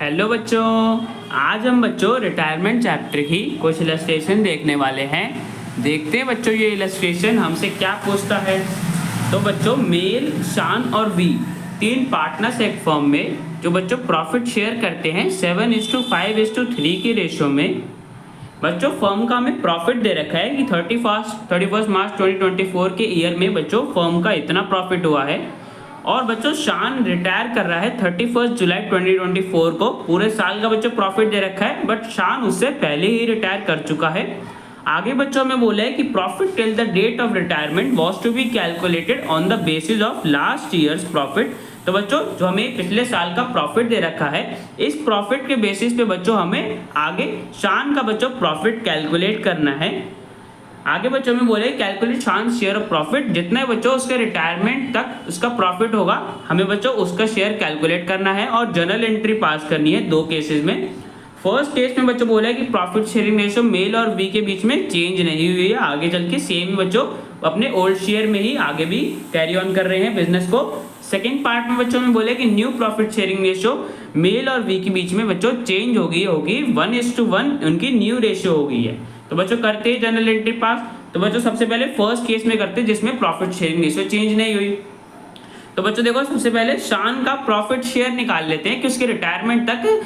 Hello बच्चों, आज हम बच्चों रिटायरमेंट चैप्टर की कुछ इलस्ट्रेशन देखने वाले हैं। देखते हैं बच्चों ये इलस्ट्रेशन हमसे क्या पूछता है। तो बच्चों मेल, शान और वी तीन पार्टनर्स एक फर्म में जो बच्चों प्रॉफिट शेयर करते हैं 7:5:3 की रेशियो में। बच्चों फर्म का हमें प्रॉफिट दे रखा है कि 31 मार्च 2024 के ईयर में बच्चों फर्म का इतना प्रॉफिट हुआ है। और बच्चों शान रिटायर कर रहा है 31 जुलाई 2024 को। पूरे साल का बच्चों प्रॉफिट दे रखा है, बट शान उससे पहले ही रिटायर कर चुका है। आगे बच्चों में बोला है कि profit till the date of retirement was to be calculated on the basis of last year's profit. तो बच्चों जो हमें पिछले साल का प्रॉफिट दे रखा है, इस प्रॉफिट के बेसिस पे बच्चों हमें आगे शान का बच्चों प्रॉफिट कैलकुलेट करना है। आगे बच्चों में बोले कैलकुलेट शान शेयर ऑफ प्रॉफिट। जितने बच्चों उसके रिटायरमेंट तक उसका प्रॉफिट होगा, हमें बच्चों उसका शेयर कैलकुलेट करना है और जर्नल एंट्री पास करनी है दो केसेस में। फर्स्ट केस में बच्चों बोला है कि प्रॉफिट शेयरिंग रेशियो मेल और वी के बीच में चेंज नहीं हुई है, आगे चल के सेम बच्चों अपने ओल्ड शेयर में ही आगे भी कैरी ऑन कर रहे हैं बिजनेस को। सेकेंड पार्ट में बच्चों में बोले कि न्यू प्रॉफिट शेयरिंग रेशियो मेल और वी के बीच में बच्चों चेंज होगी 1:1 उनकी न्यू रेशियो हो गई है। तो बच्चों करते हैं जनरल एंट्री पास। तो बच्चों सबसे पहले फर्स्ट केस में करते हैं जिसमें प्रॉफिट शेयरिंग रेशियो चेंज नहीं हुई। तो बच्चों देखो सबसे पहले शान का प्रॉफिट शेयर निकाल लेते हैं कि उसके रिटायरमेंट तक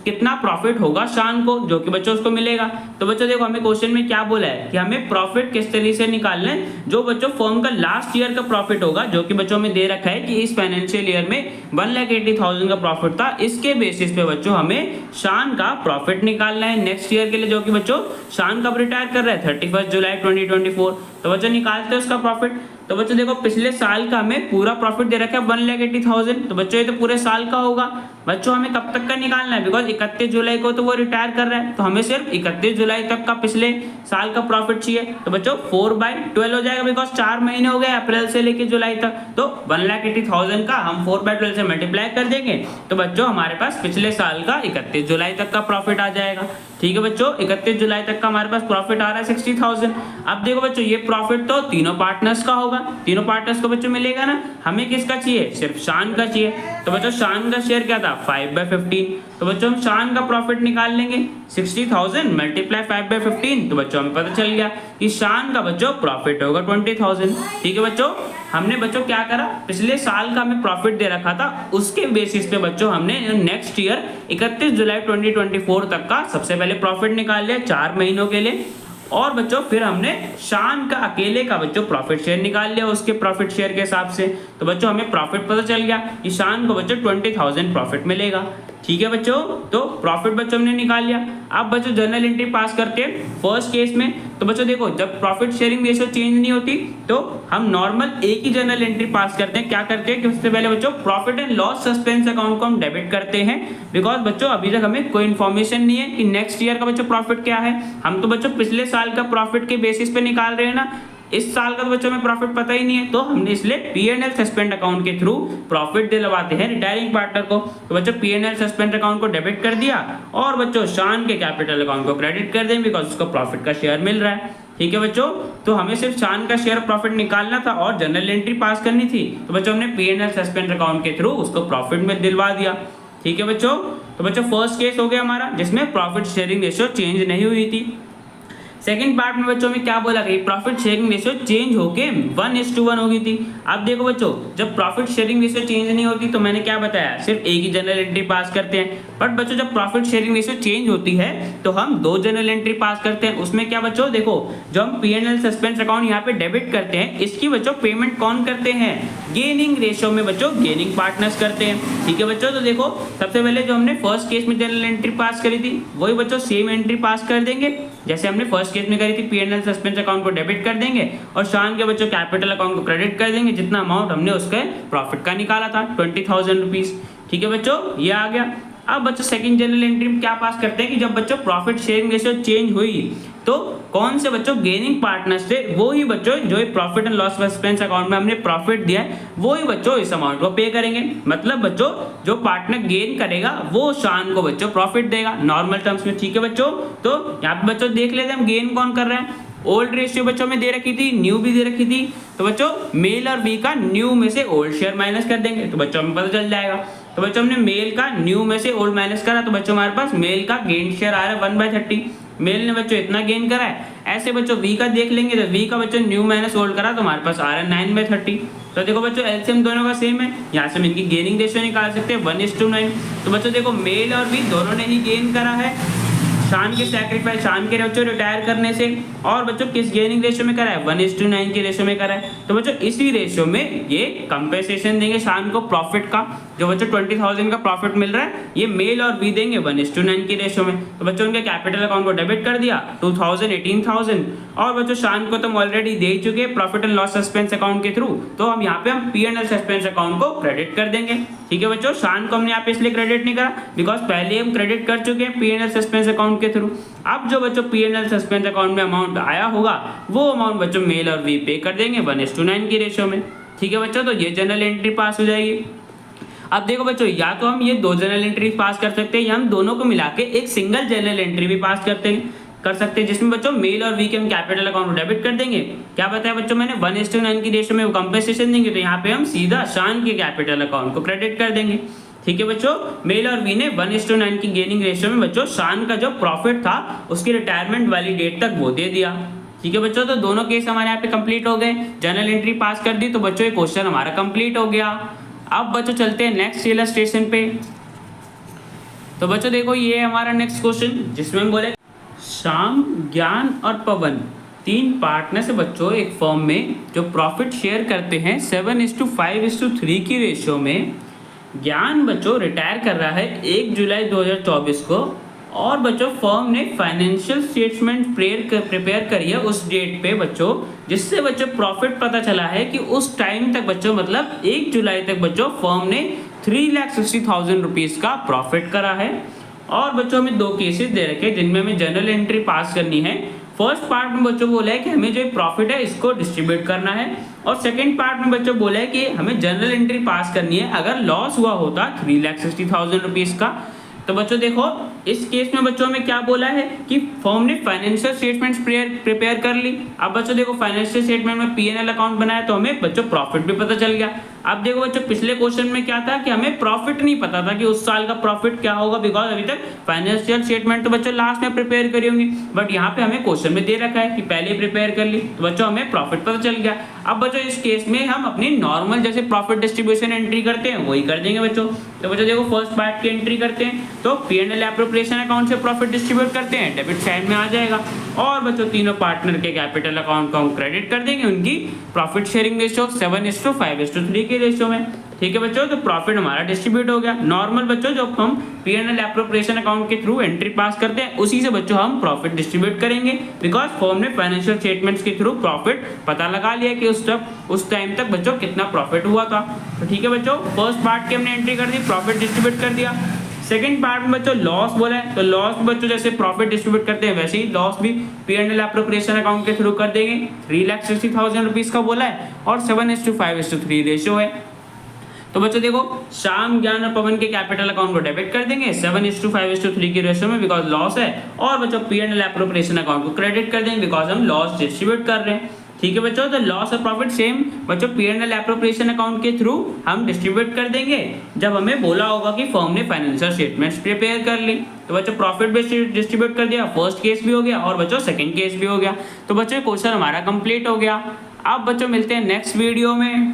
कितना प्रॉफिट होगा शान को, जो कि बच्चों उसको मिलेगा। तो बच्चों देखो हमें क्वेश्चन में क्या बोला है कि हमें प्रॉफिट किस तरीके से निकालना है, जो बच्चों फर्म का लास्ट ईयर का प्रॉफिट होगा, जो कि बच्चों में दे रखा है कि इस फाइनेंशियल ईयर में 1,80,000 का प्रॉफिट था। इसके बेसिस पे बच्चों हमें शान का प्रॉफिट निकालना है नेक्स्ट ईयर के लिए, जो कि बच्चों शान कब रिटायर कर रहा है 31 जुलाई 2024। तो बच्चों निकालते हैं उसका प्रॉफिट। तो बच्चों देखो पिछले साल का हमें पूरा प्रॉफिट दे रखा है 1,80,000। तो बच्चों ये तो पूरे साल का होगा। बच्चों हमें कब तक का निकालना है, बिकॉज 31 जुलाई को तो वो रिटायर कर रहा है, तो हमें सिर्फ 31 जुलाई तक का पिछले साल का प्रॉफिट चाहिए। तो बच्चों 4/12 हो जाएगा, बिकॉज 4 महीने हो गए अप्रैल से लेके जुलाई तक। तो 1,80,000 का हम 4/12 से मल्टीप्लाई कर देंगे, तो बच्चों हमारे पास पिछले साल का 31 जुलाई तक का प्रॉफिट आ जाएगा। ठीक है बच्चों, 31 जुलाई तक का हमारे पास प्रॉफिट आ रहा है 60,000। अब देखो बच्चों ये प्रॉफिट तो तीनों पार्टनर्स का होगा, तीनों पार्टनर्स को बच्चों मिलेगा ना। हमें किसका चाहिए, सिर्फ शान का चाहिए। तो बच्चों शान का शेयर क्या था 5/15। तो बच्चों हम शान का प्रॉफिट निकाल लेंगे 60,000 मल्टीप्लाई 5/15। तो बच्चों हमें पता चल गया कि शान का बच्चों प्रॉफिट होगा 20,000। ठीक है बच्चों, हमने बच्चों क्या करा, पिछले साल का हमें प्रॉफिट दे रखा था, उसके बेसिस पे बच्चों हमने नेक्स्ट ईयर 31 जुलाई 2024 तक का सबसे पहले प्रॉफिट निकाल लिया 4 महीनों के लिए। और बच्चों फिर हमने शान का अकेले का बच्चों प्रॉफिट शेयर निकाल लिया उसके प्रॉफिट शेयर के हिसाब से। तो बच्चों हमें प्रॉफिट पता चल गया कि शान को बच्चों 20,000 प्रॉफिट मिलेगा। ठीक है बच्चों, तो प्रॉफिट बच्चों हमने निकाल लिया। अब बच्चों जर्नल एंट्री पास करते हैं फर्स्ट केस में। तो बच्चों देखो जब प्रॉफिट शेयरिंग रेशियो चेंज नहीं होती तो हम नॉर्मल एक ही जर्नल एंट्री पास करते हैं। क्या करते हैं कि उससे पहले बच्चों profit and loss suspense account को हम डेबिट करते हैं, बिकॉज बच्चों अभी तक हमें कोई इन्फॉर्मेशन नहीं है कि नेक्स्ट ईयर का बच्चों प्रॉफिट क्या है। हम तो बच्चों पिछले साल का प्रॉफिट के बेसिस पे निकाल रहे हैं ना, इस साल का तो बच्चों में प्रॉफिट पता ही नहीं है। तो हमने इसलिए P&L सस्पेंड अकाउंट के थ्रू प्रॉफिट दिलवाते हैं रिटायरिंग पार्टनर को। तो बच्चों P&L सस्पेंड अकाउंट को डेबिट कर दिया और बच्चों शान के कैपिटल अकाउंट को क्रेडिट कर दें, बिकॉज उसको प्रॉफिट का शेयर मिल रहा है। ठीक है बच्चों, तो हमें सिर्फ शान का शेयर प्रॉफिट निकालना था और जनरल एंट्री पास करनी थी। तो बच्चों हमने P&L सस्पेंड अकाउंट के थ्रू उसको प्रॉफिट में दिलवा दिया। ठीक है बच्चों, तो बच्चों फर्स्ट केस हो गया हमारा जिसमें प्रॉफिट शेयरिंग रेशियो चेंज नहीं हुई थी। सेकंड पार्ट में बच्चों में क्या बोला कि प्रॉफिट शेयरिंग रेशियो चेंज होके 1:1 हो गई थी। अब देखो बच्चों जब प्रॉफिट शेयरिंग रेशियो चेंज नहीं होती तो मैंने क्या बताया, सिर्फ एक ही जनरल एंट्री पास करते हैं। बट बच्चों जब प्रॉफिट शेयरिंग रेशियो चेंज होती है तो हम 2 जनरल एंट्री पास करते हैं। उसमें क्या बच्चों देखो, जो हम P&L सस्पेंस अकाउंट यहाँ पे डेबिट करते हैं, इसकी बच्चों पेमेंट कौन करते हैं, गेनिंग रेशियो में बच्चों गेनिंग पार्टनर्स करते हैं। ठीक है बच्चों, तो देखो सबसे पहले जो हमने फर्स्ट केस में जनरल एंट्री पास करी थी वही बच्चों सेम एंट्री पास कर देंगे जैसे हमने फर्स्ट केस में करी थी। P&L सस्पेंस अकाउंट को डेबिट कर देंगे और शान के बच्चों कैपिटल अकाउंट को क्रेडिट कर देंगे जितना अमाउंट हमने उसके प्रॉफिट का निकाला था 20,000 रुपीज। ठीक है बच्चों, ये आ गया। अब बच्चों सेकंड जनरल एंट्री में क्या पास करते हैं कि जब बच्चों प्रॉफिट शेयरिंग रेशियो चेंज हुई तो कौन से बच्चों गेनिंग पार्टनर्स थे, वो ही बच्चों जो profit and loss suspense account में हमने प्रॉफिट दिया है वो ही बच्चों इस अमाउंट को पे करेंगे। मतलब बच्चों जो पार्टनर गेन करेगा वो शान को बच्चों प्रॉफिट देगा नॉर्मल टर्म्स में। ठीक है बच्चों, तो यहाँ पे बच्चों देख लेते हैं हम गेन कौन कर रहे हैं। ओल्ड रेशियो बच्चों में दे रखी थी, न्यू भी दे रखी थी। तो बच्चों मेल और बी का न्यू में से ओल्ड शेयर माइनस कर देंगे तो बच्चों में पता चल जाएगा तो बच्चों हमने मेल का न्यू में से ओल्ड माइनस करा, तो बच्चों हमारे पास मेल का गेन शेयर आ रहा है 1/30। मेल ने बच्चों इतना गेन करा है। ऐसे बच्चों वी का देख लेंगे, तो वी का बच्चों न्यू माइनस ओल्ड करा तो हमारे पास आ रहा है 9/30। तो देखो बच्चों एलसीएम दोनों का सेम है, यहाँ से हम इनकी गेनिंग रेशियो निकाल सकते हैं 1:9। तो बच्चों देखो मेल और वी दोनों ने ही गेन करा है शान के सैक्रिफाइस, शान के बच्चों रिटायर करने से, और बच्चों किस गेनिंग रेशियो में करा है 1:9 के रेशियो में करा है। तो बच्चों इसी रेशियो में ये कंपेंसेशन देंगे शान को प्रॉफिट का, जो बच्चों 20,000 का प्रॉफिट मिल रहा है ये मेल और बी देंगे 1:9 की रेशियो में। तो बच्चों उनके कैपिटल अकाउंट को डेबिट कर दिया 2,000 18,000, और बच्चों शान को तो हम ऑलरेडी दे ही चुके हैं profit and loss suspense account के थ्रू, तो हम यहाँ पे हम P&L सस्पेंस अकाउंट को क्रेडिट कर देंगे। ठीक है बच्चों, शान को हमने यहाँ पे इसलिए क्रेडिट नहीं करा बिकॉज पहले हम क्रेडिट कर चुके हैं P&L सस्पेंस अकाउंट के थ्रू। अब जो बच्चों P&L सस्पेंस अकाउंट में अमाउंट आया होगा वो अमाउंट बच्चों मेल और वी पे कर देंगे 1:9 की रेशियो में। ठीक है बच्चों, तो ये जनरल एंट्री पास हो जाएगी। अब देखो बच्चों, या तो हम ये दो जनरल एंट्री पास कर सकते हैं या हम दोनों को मिला के एक सिंगल जनरल एंट्री भी पास कर सकते हैं, जिसमें बच्चों मेल और वी के हम कैपिटल अकाउंट को डेबिट कर देंगे। क्या बताया बच्चों मैंने 1:9 की रेशियो में कंपेंसेशन देंगे, तो यहाँ पे हम सीधा शान के कैपिटल अकाउंट को क्रेडिट कर देंगे। ठीक है बच्चों, मेल और वी ने 1:9 की गेनिंग रेशियो में बच्चों शान का जो प्रॉफिट था उसकी रिटायरमेंट वाली डेट तक वो दे दिया। ठीक है बच्चों, तो दोनों केस हमारे यहाँ पे कंप्लीट हो गए, जनरल एंट्री पास कर दी, तो बच्चों ये क्वेश्चन हमारा कंप्लीट हो गया। अब बच्चों चलते हैं नेक्स्ट इलस्ट्रेशन पे। तो बच्चों देखो ये हमारा नेक्स्ट क्वेश्चन, जिसमें हम बोले श्याम, ज्ञान और पवन तीन पार्टनर्स बच्चों एक फर्म में जो प्रॉफिट शेयर करते हैं 7:5:3 की रेशियो में। ज्ञान बच्चों रिटायर कर रहा है 1 जुलाई 2024 को, और बच्चों फर्म ने फाइनेंशियल स्टेटमेंट प्रिपेयर करी है उस डेट पे बच्चों, जिससे बच्चों प्रॉफिट पता चला है कि उस टाइम तक बच्चों मतलब 1 जुलाई तक बच्चों फर्म ने 3,60,000 रुपीज़ का प्रॉफिट करा है। और बच्चों हमें दो केसेस दे रखे हैं जिनमें हमें जनरल एंट्री पास करनी है। फर्स्ट पार्ट में बच्चों बोला है कि हमें जो प्रॉफिट है इसको डिस्ट्रीब्यूट करना है, और सेकंड पार्ट में बच्चों बोला है कि हमें जनरल एंट्री पास करनी है अगर लॉस हुआ होता 3,60,000 रुपीज़ का। तो बच्चों देखो इस केस में बच्चों में क्या बोला है कि फर्म ने फाइनेंशियल स्टेटमेंट्स प्रिपेयर कर ली। अब बच्चों देखो फाइनेंशियल स्टेटमेंट में P&L अकाउंट बनाया तो हमें बच्चों प्रॉफिट भी पता चल गया। अब देखो बच्चों पिछले क्वेश्चन में क्या था कि हमें प्रॉफिट नहीं पता था कि उस साल का प्रॉफिट क्या होगा, बिकॉज अभी तक फाइनेंशियल स्टेटमेंट तो बच्चों लास्ट में प्रिपेयर करी होंगी, बट यहाँ पे हमें क्वेश्चन में दे रखा है कि पहले प्रिपेयर कर ली, तो बच्चों हमें प्रॉफिट पता चल गया। अब बच्चों इस केस में हम अपनी नॉर्मल जैसे प्रॉफिट डिस्ट्रीब्यूशन एंट्री करते हैं वही कर देंगे बच्चों। तो बच्चों देखो फर्स्ट पार्ट की एंट्री करते हैं, तो P&L एप्रोप्रिएशन अकाउंट से प्रॉफिट डिस्ट्रीब्यूट करते हैं, डेबिट साइड में आ जाएगा, और बच्चों तीनों पार्टनर के कैपिटल अकाउंट को हम क्रेडिट कर देंगे उनकी प्रॉफिट शेयरिंग रेशियो 7:5:3 के रेशियो में। ठीक है बच्चों, तो प्रॉफिट हमारा डिस्ट्रीब्यूट हो गया। नॉर्मल बच्चों जो हम P&L एप्रोप्रिएशन अकाउंट के थ्रू एंट्री पास करते हैं उसी से बच्चों हम प्रॉफिट डिस्ट्रीब्यूट करेंगे, बिकॉज फर्म ने फाइनेंशियल स्टेटमेंट्स के थ्रू प्रॉफिट पता लगा लिया कि उस टाइम तक बच्चों कितना प्रॉफिट हुआ था। तो ठीक है बच्चों, फर्स्ट पार्ट की हमने एंट्री कर दी, प्रॉफिट डिस्ट्रीब्यूट कर दिया। सेकंड पार्ट में बच्चों लॉस बोला है, तो लॉस बच्चों जैसे प्रॉफिट डिस्ट्रीब्यूट करते हैं वैसे ही लॉस भी P&L एप्रोप्रिएशन अकाउंट के थ्रू कर देंगे। 3,60,000 रुपीज़ का बोला है और 7:5:3 रेशियो है। तो बच्चों देखो श्याम, ज्ञान और पवन के कैपिटल अकाउंट को डेबिट कर देंगे 7:5:3 की रेशियो में, बिकॉज लॉस है, और बच्चों P&L एप्रोप्रिएशन अकाउंट को क्रेडिट कर देंगे बिकॉज हम लॉस डिस्ट्रीब्यूट कर रहे हैं। ठीक है बच्चों, तो लॉस और प्रॉफिट सेम बच्चों P&L एप्रोप्रिएशन अकाउंट के थ्रू हम डिस्ट्रीब्यूट कर देंगे जब हमें बोला होगा कि फर्म ने फाइनेंशियल स्टेटमेंट्स प्रिपेयर कर ली। तो बच्चों प्रॉफिट भी डिस्ट्रीब्यूट कर दिया, फर्स्ट केस भी हो गया और बच्चों सेकंड केस भी हो गया। तो बच्चों क्वेश्चन हमारा कंप्लीट हो गया। अब बच्चों मिलते हैं नेक्स्ट वीडियो में।